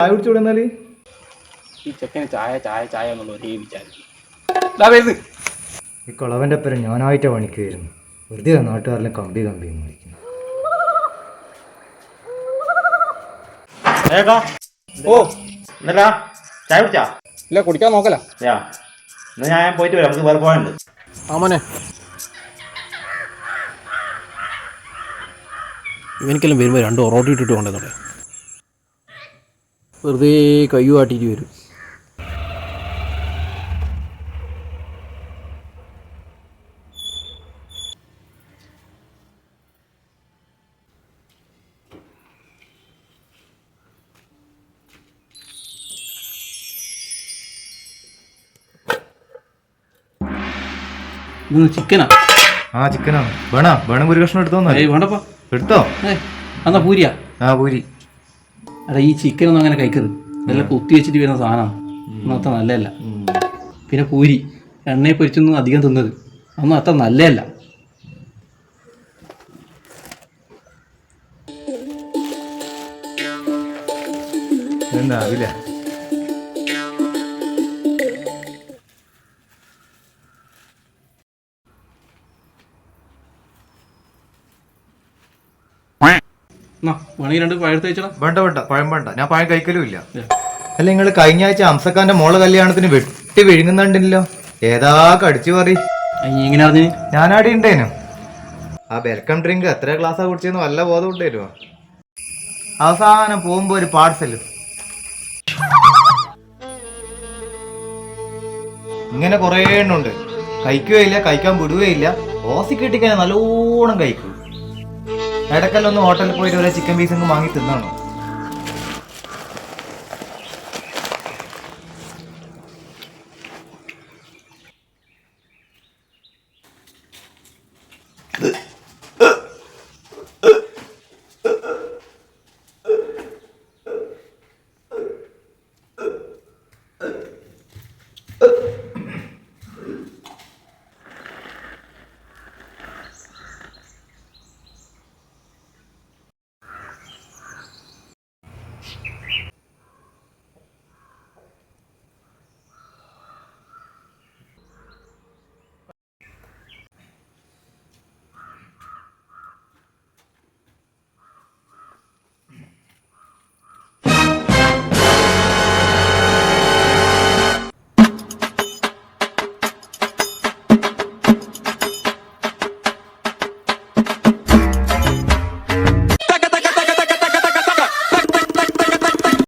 ചായ കുടിച്ചുവിടുന്നാല് ഈ ചെക്കന് ചായ ചായ ചായ എന്നുള്ള ഒരേ വിചാരം. ഈ കുളവൻ്റെ അപ്പുറം ഞാനായിട്ട് പണിക്ക് വരുന്നു. വെറുതെ നാട്ടുകാരെല്ലാം കമ്പി എന്ന് വിളിക്കുന്നു. ഓ എന്നല്ലാ ചായ കുടിച്ചാ? ഇല്ല, കുടിക്കാൻ നോക്കല. എന്നാ ഞാൻ പോയിട്ട് വരാം, നമുക്ക് വേറെ പോകാനുണ്ട്. ആമനെ ഇവനിക്കെല്ലാം വരുമ്പോൾ 2 ഒറോട്ടി ഇട്ടിട്ട് കൊണ്ടുവന്നോടെ. വെറുതെ കയ്യു കാട്ടിയിട്ട് വരും. ചിക്കനാ? ആ ചിക്കനാണ്. വേണം ഒരു കഷ്ണം എടുത്തോ. വേണ്ടപ്പാ, എടുത്തോ. എന്നാ പൂരിയാ? ആ പൂരി. എടാ, ഈ ചിക്കനൊന്നും അങ്ങനെ കഴിക്കരുത്. ഇതെല്ലാം കുത്തി വെച്ചിട്ട് വരുന്ന സാധനമാണ്. ഒന്നും നല്ലതല്ല. പിന്നെ പൂരി എണ്ണയെ പൊരിച്ചൊന്നും അധികം തിന്നത് ഒന്നും അത്ര നല്ലതല്ല. എന്താവില്ല. വേണമെങ്കിൽ 2 പഴത്ത് കഴിച്ചടാ. വേണ്ട പഴം വേണ്ട, ഞാൻ പഴം കഴിക്കലും ഇല്ല. അല്ല, നിങ്ങൾ കഴിഞ്ഞ ആഴ്ച അംസക്കാന്റെ മോളെ കല്യാണത്തിന് വെട്ടി വിഴുങ്ങുന്നുണ്ടല്ലോ. ഏതാ കടിച്ചു പറ. എങ്ങനെ അറിഞ്ഞു? ഞാനാടി ഉണ്ടേനു. ആ വെൽക്കം ഡ്രിങ്ക് എത്ര ഗ്ലാസ്സാ കുടിച്ചെന്ന് വല്ല ബോധം ഉണ്ടായിരുന്നോ? അവസാനം പോകുമ്പോ ഒരു പാർസല് ഇങ്ങനെ കുറേ എണ്ണുണ്ട്. കഴിക്കുകയില്ല, കഴിക്കാൻ വിടുകയില്ല. ഓസി കിട്ടിക്കഴിഞ്ഞാൽ നല്ലോണം കഴിക്കും. ഇടയ്ക്കെല്ലാം ഒന്ന് ഹോട്ടലിൽ പോയിട്ട് ഒരു ചിക്കൻ പീസ് വാങ്ങി തിന്നണം.